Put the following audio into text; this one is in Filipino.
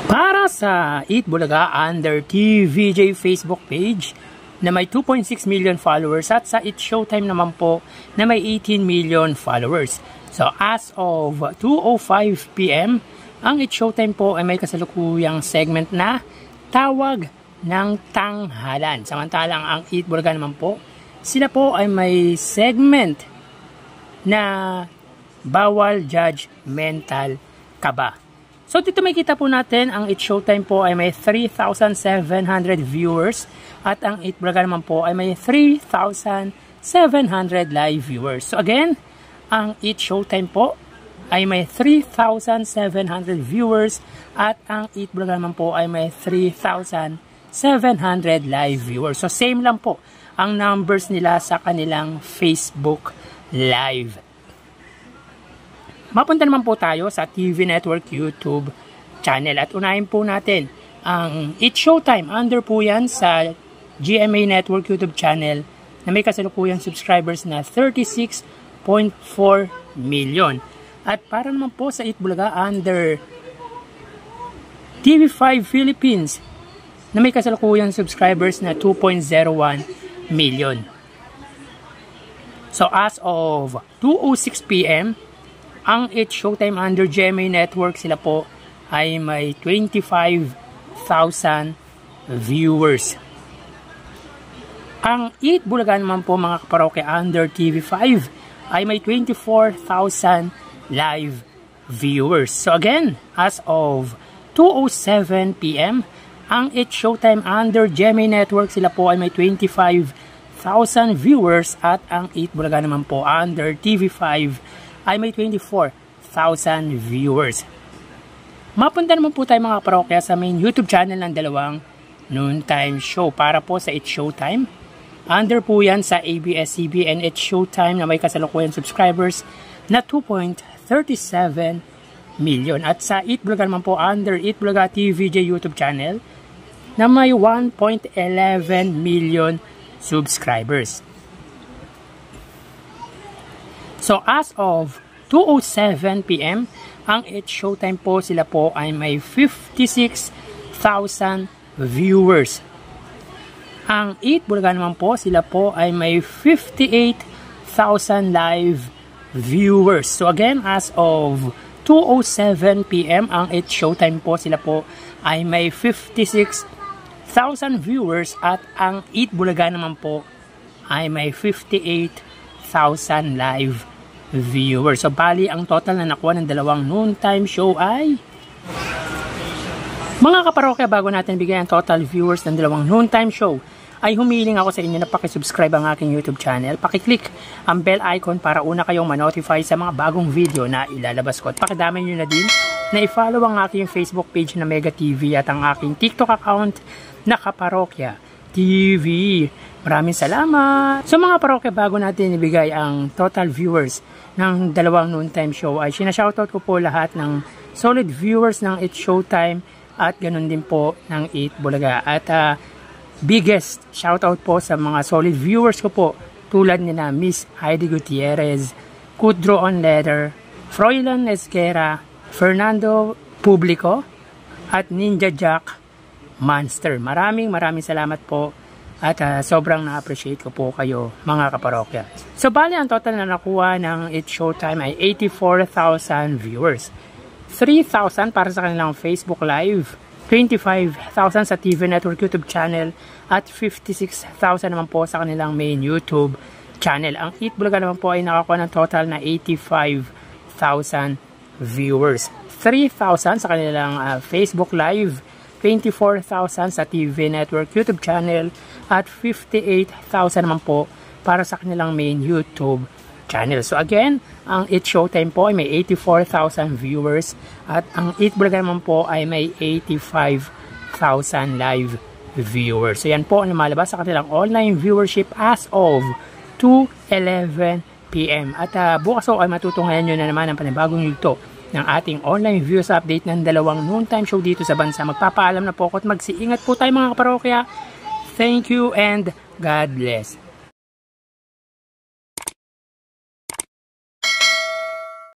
Para sa Eat Bulaga under TVJ Facebook page na may 2.6 million followers at sa Eat Showtime naman po na may 18 million followers. So as of 2:05 PM, ang Eat Showtime po ay may kasalukuyang segment na Tawag ng Tanghalan. Samantalang ang Eat Bulaga naman po, sila po ay may segment na Bawal Judgmental Kaba. So dito may kita po natin, ang Eat Showtime po ay may 3,700 viewers at ang Eat Bulaga naman po ay may 3,700 live viewers. So again, ang Eat Showtime po ay may 3,700 viewers at ang Eat Bulaga naman po ay may 3,700 live viewers. So same lang po ang numbers nila sa kanilang Facebook Live. Mapunta naman po tayo sa TV Network YouTube channel at unahin po natin ang Eat Showtime. Under po yan sa GMA Network YouTube channel na may kasalukuyang subscribers na 36.4 million. At para naman po sa Eat Bulaga under TV5 Philippines na may kasalukuyang subscribers na 2.01 million. So as of 2:06 PM, ang Eat Showtime under GMA Network, sila po ay may 25,000 viewers. Ang Eat Bulaga naman po mga kaparokya under TV5 ay may 24,000 live viewers. So again, as of 2:07 PM, ang Eat Showtime under GMA Network, sila po ay may 25,000 viewers at ang Eat Bulaga naman po under TV5 ay may 24,000 viewers. Mapunta naman po tayo mga parokya sa main YouTube channel ng dalawang noontime show para po sa Eat Showtime. Under po yan sa ABS-CBN Eat Showtime na may kasalukuyang subscribers na 2.37 million. At sa Eat Bulaga naman po under Eat Bulaga TVJ YouTube channel na may 1.11 million subscribers. So as of 2:07 PM, ang Eat Showtime po, sila po ay may 56,000 viewers. Ang Eat Bulaga naman po, sila po ay may 58,000 live viewers. So again, as of 2:07 PM, ang Eat Showtime po, sila po ay may 56,000 viewers at ang Eat Bulaga naman po ay may 58,000 live viewers. So bali ang total na nakuha ng dalawang noontime show ay mga kaparokya, bago natin bigyan ang total viewers ng dalawang noontime show, ay humiling ako sa inyo na pakisubscribe ang aking YouTube channel. Pakiclick ang bell icon para una kayong ma-notify sa mga bagong video na ilalabas ko. At pakidamay nyo na din na i-follow ang aking Facebook page na Mega TV at ang aking TikTok account na Kaparokya TV. Maraming salamat! So mga parokya, bago natin ibigay ang total viewers ng dalawang noontime show, ay sinashoutout ko po lahat ng solid viewers ng Eat Showtime at ganun din po ng Eat Bulaga. At biggest shoutout po sa mga solid viewers ko po tulad nila Miss Heidi Gutierrez, Kudro on Leather, Froilan Esquera, Fernando Publico at Ninja Jack Monster. Maraming salamat po at sobrang na-appreciate ko po kayo mga kaparokya. So bali ang total na nakuha ng Eat Showtime ay 84,000 viewers. 3,000 para sa kanilang Facebook Live, 25,000 sa TV Network YouTube channel at 56,000 naman po sa kanilang main YouTube channel. Ang Eat Bulaga naman po ay nakakuha ng total na 85,000 viewers. 3,000 sa kanilang Facebook Live, 24,000 sa TV Network YouTube channel at 58,000 naman po para sa kanilang main YouTube channel. So again, ang Eat Showtime po ay may 84,000 viewers at ang Eat Bulaga naman po ay may 85,000 live viewers. So yan po ang lumalabas sa kanilang online viewership as of 2:11 PM. At bukas po ay matutunghayan nyo na naman ang panibagong yugto ng ating online views update ng dalawang noontime show dito sa bansa. Magpapaalam na po ako at magsiingat po tayo mga kaparokya. Thank you and God bless.